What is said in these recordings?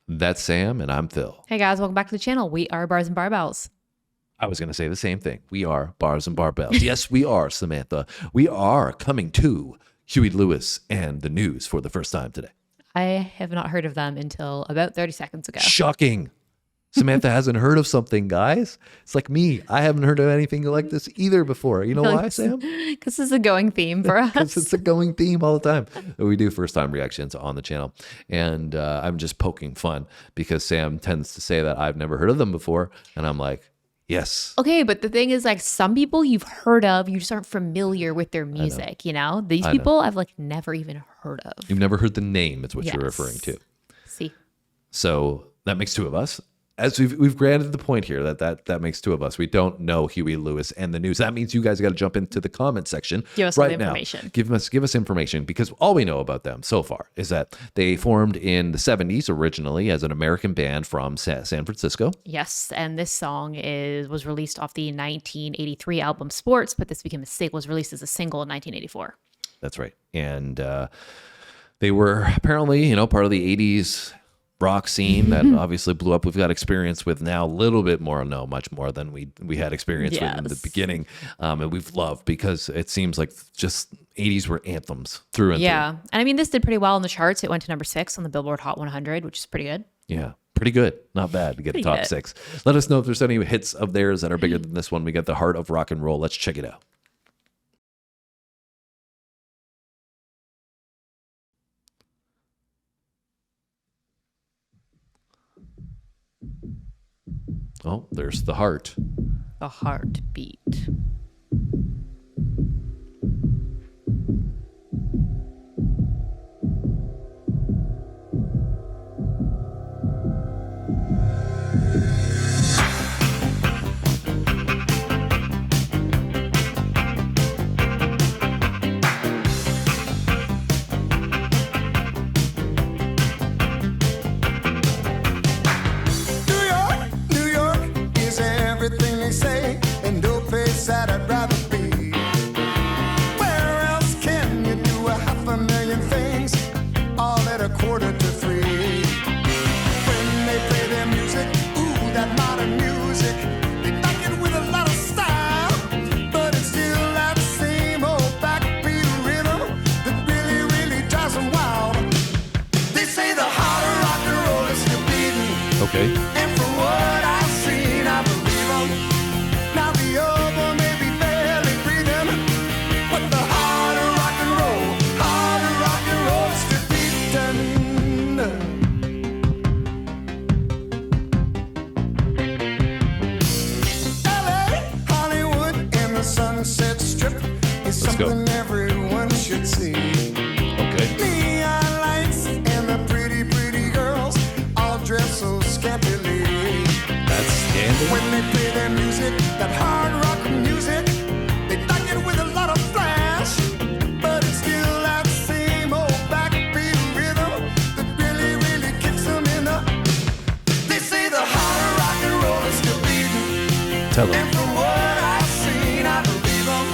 That's Sam, and I'm Phil. Hey guys, welcome back to the channel. We are Bars and Barbells. I was going to say the same thing. We are Bars and Barbells. Yes, we are, Samantha. We are coming to Huey Lewis and the News for the first time today. I have not heard of them until about 30 seconds ago. Shocking. Samantha hasn't heard of something, guys. It's like me. I haven't heard of anything like this either before. You know why, Sam? Because this is a going theme for us. Because it's a going theme all the time. We do first-time reactions on the channel. And I'm just poking fun because Sam tends to say that I've never heard of them before. And I'm like, yes. Okay, but the thing is, like, some people you've heard of, you just aren't familiar with their music, you know? These people I've, like, never even heard of. You've never heard the name, is what you're referring to. See. So that makes two of us. As we've granted the point here that makes two of us. We don't know Huey Lewis and the News. That means you guys got to jump into the comment section give us right now. Information. Give us information, because all we know about them so far is that they formed in the 70s originally as an American band from San Francisco. Yes, and this song was released off the 1983 album Sports, but this was released as a single in 1984. That's right. And they were apparently, part of the 80s rock scene that obviously blew up. We've got experience with now a little bit more, much more than we had experience with in the beginning. And we've loved, because it seems like just 80s were anthems through and through. And I mean, this did pretty well in the charts. It went to number 6 on the Billboard Hot 100, which is pretty good. Yeah, pretty good. Not bad to get a top 6. Let us know if there's any hits of theirs that are bigger than this one. We got The Heart of Rock and Roll. Let's check it out. Oh, there's the heart. The heartbeat. That I'd rather be. Where else can you do 500,000 things all at 2:45? When they play their music, ooh, that modern music, they back it with a lot of style, but it's still that same old backbeat rhythm that really, really drives them wild. They say the heart of rock and roll is still beating. Okay. And from what I've seen, I believe them. Now the old may be barely breathing, but the heart of rock and roll is still beating. LA, Hollywood, and the Sunset Strip is something everyone should see. Okay. Neon lights and the pretty, pretty girls all dress so scantily. That's scandal. When they play their music, that hard rock music, they back it with a lot of flash, but it's still that same old backbeat rhythm that really, really kicks them in the. They say the heart of rock and roll is still beating. Tell them. And from what I've seen, I believe them.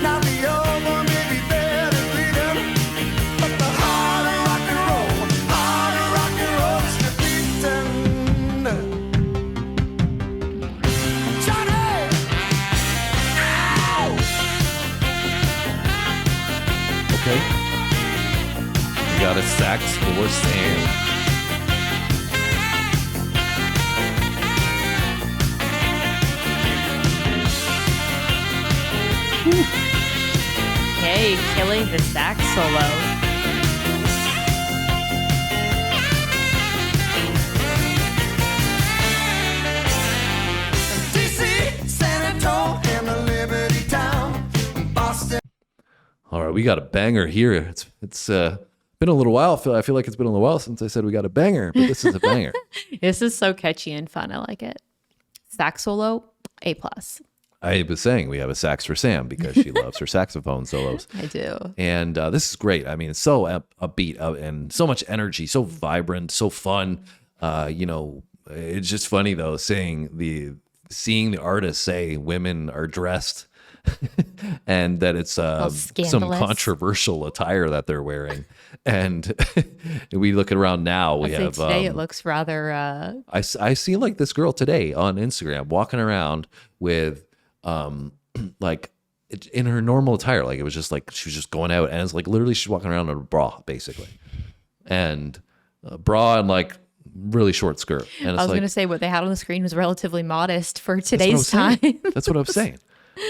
Now the old one may be barely breathing, but the heart of rock and roll is still beating. Okay. We got a sax for Sam. Hey, killing the sax solo. DC, San Antonio, and the Liberty Town, Boston. All right, we got a banger here. It's been a little while. I feel like it's been a little while since I said we got a banger, but this is a banger. This is so catchy and fun. I like it. Sax solo, A+. I was saying we have a sax for Sam because she loves her saxophone solos. I do. And this is great. I mean, it's so upbeat and so much energy, so vibrant, so fun. It's just funny though, seeing the artist say women are dressed and that it's some scandalous. controversial attire that they're wearing. And we look around now, we have today it looks rather I see like this girl today on Instagram walking around with like in her normal attire. Like it was just like she was just going out, and it's like literally she's walking around in a bra basically, and a bra and like really short skirt. And it's I was like, going to say what they had on the screen was relatively modest for that's what today's I'm time. saying. That's what I'm saying.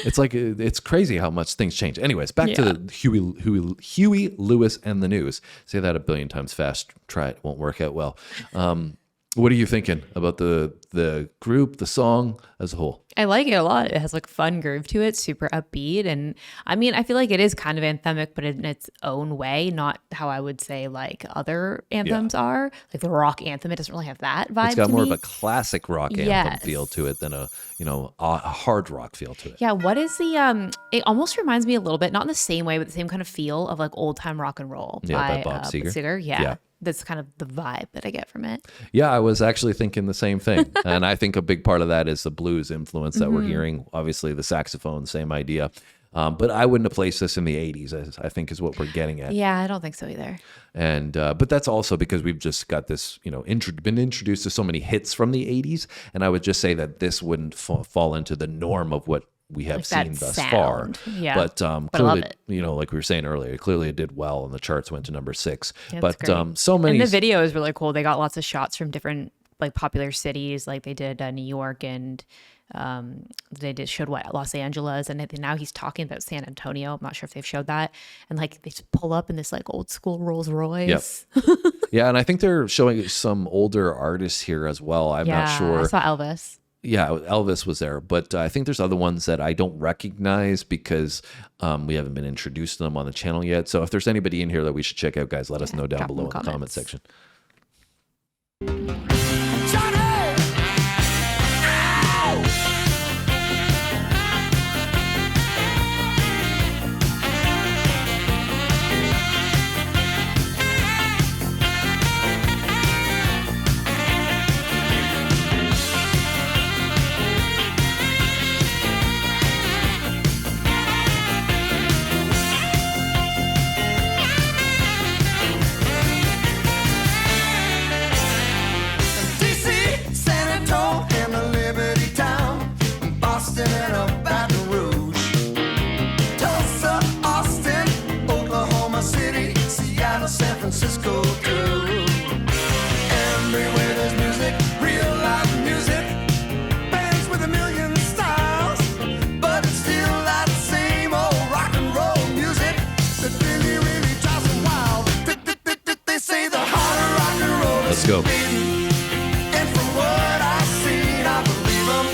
It's like it's crazy how much things change. Anyways, back to the Huey Lewis and the News. Say that a billion times fast. Try it. Won't work out well. What are you thinking about the group, the song as a whole? I like it a lot. It has like fun groove to it, super upbeat. And I mean, I feel like it is kind of anthemic, but in its own way, not how I would say like other anthems are. Like the rock anthem, it doesn't really have that vibe. It's got to more me. of a classic rock anthem feel to it than a hard rock feel to it. Yeah, what is the it almost reminds me a little bit, not in the same way, but the same kind of feel of like old time rock and roll by Bob Seger. Yeah. That's kind of the vibe that I get from it. Yeah, I was actually thinking the same thing. And I think a big part of that is the blues influence that we're hearing. Obviously, the saxophone, same idea. But I wouldn't have placed this in the 80s, I think is what we're getting at. Yeah, I don't think so either. And but that's also because we've just got this, been introduced to so many hits from the 80s. And I would just say that this wouldn't fall into the norm of what we have seen thus far. Yeah. But I love clearly, it. like we were saying earlier, clearly it did well and the charts went to number 6. Yeah, but great. so many. And the video is really cool. They got lots of shots from different like popular cities, like they did New York, and showed Los Angeles, and now he's talking about San Antonio. I'm not sure if they've showed that. And like they just pull up in this like old school Rolls Royce. Yep. Yeah, and I think they're showing some older artists here as well. I'm not sure. I saw Elvis. Yeah, Elvis was there, but I think there's other ones that I don't recognize because we haven't been introduced to them on the channel yet. So if there's anybody in here that we should check out, guys, let us know down below in the comment section. San Francisco too. Everywhere there's music, real live music, bands with a million styles, but it's still that same old rock and roll music that really, really drives them wild. They say the heart of rock and roll is Let's go. beating, and from what I've seen, I believe them.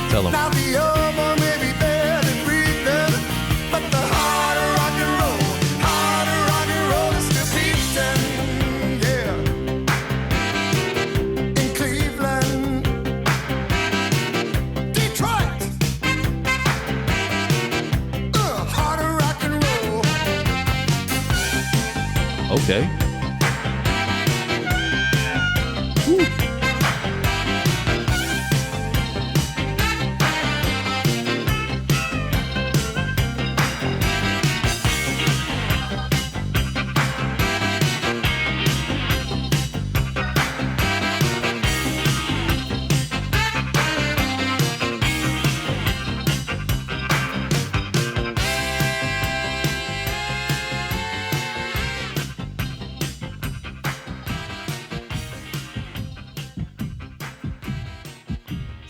Tell them. Now the other may be dead and breathing, but the heart of rock and roll is still beating, yeah. In Cleveland, Detroit, heart of rock and roll. Okay.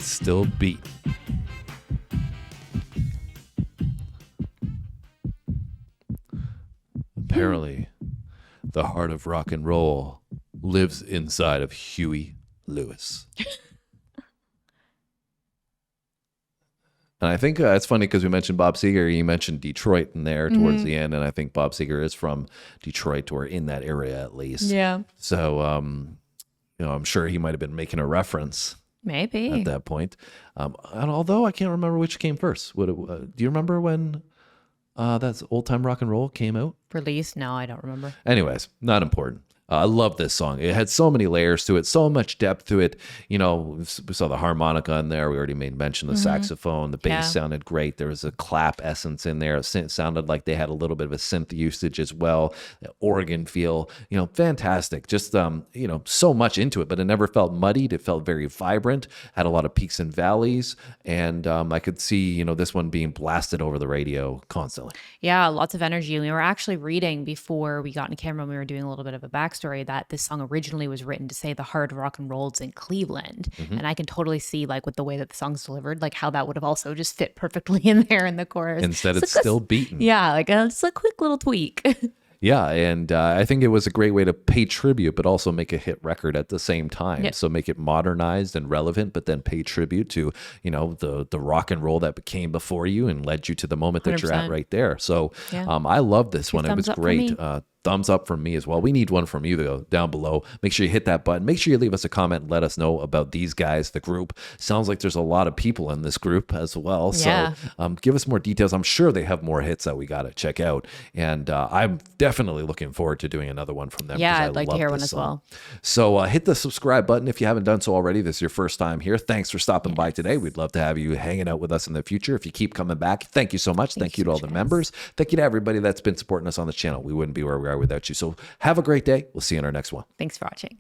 Still beat. Apparently, the heart of rock and roll lives inside of Huey Lewis. And I think it's funny because we mentioned Bob Seger. You mentioned Detroit in there towards the end, and I think Bob Seger is from Detroit or in that area at least. Yeah. So, I'm sure he might have been making a reference Maybe. at that point. And although I can't remember which came first. Do you remember when that's Old Time Rock and Roll came out? Release? No, I don't remember. Anyways, not important. I love this song. It had so many layers to it, so much depth to it. You know, we saw the harmonica in there. We already made mention of the saxophone. The bass sounded great. There was a clap essence in there. It sounded like they had a little bit of a synth usage as well. The organ feel, you know, fantastic. Just, you know, so much into it, but it never felt muddied. It felt very vibrant, had a lot of peaks and valleys. And I could see, you know, this one being blasted over the radio constantly. Yeah, lots of energy. We were actually reading before we got in camera, we were doing a little bit of a backstory that this song originally was written to say the hard rock and rolls in Cleveland. And I can totally see, like, with the way that the song's delivered, like how that would have also just fit perfectly in there in the chorus. Instead, it's still beaten. Yeah, like it's a quick little tweak. Yeah, and I think it was a great way to pay tribute, but also make a hit record at the same time. Yep. So make it modernized and relevant, but then pay tribute to, you know, the rock and roll that came before you and led you to the moment that you're at 100%. right there. So Yeah. I love this one. It was thumbs up for great. me. Thumbs up from me as well. We need one from you, though, down below. Make sure you hit that button. Make sure you leave us a comment and let us know about these guys, the group. Sounds like there's a lot of people in this group as well. Yeah. So give us more details. I'm sure they have more hits that we got to check out. And I'm definitely looking forward to doing another one from them. Yeah, 'cause I I'd like to love hear one this as song. well. So hit the subscribe button if you haven't done so already. This is your first time here. Thanks for stopping by today. We'd love to have you hanging out with us in the future. If you keep coming back, thank you so much. Thank you to all the members. Thank you to everybody that's been supporting us on the channel. We wouldn't be where we are without you. So have a great day. We'll see you in our next one. Thanks for watching.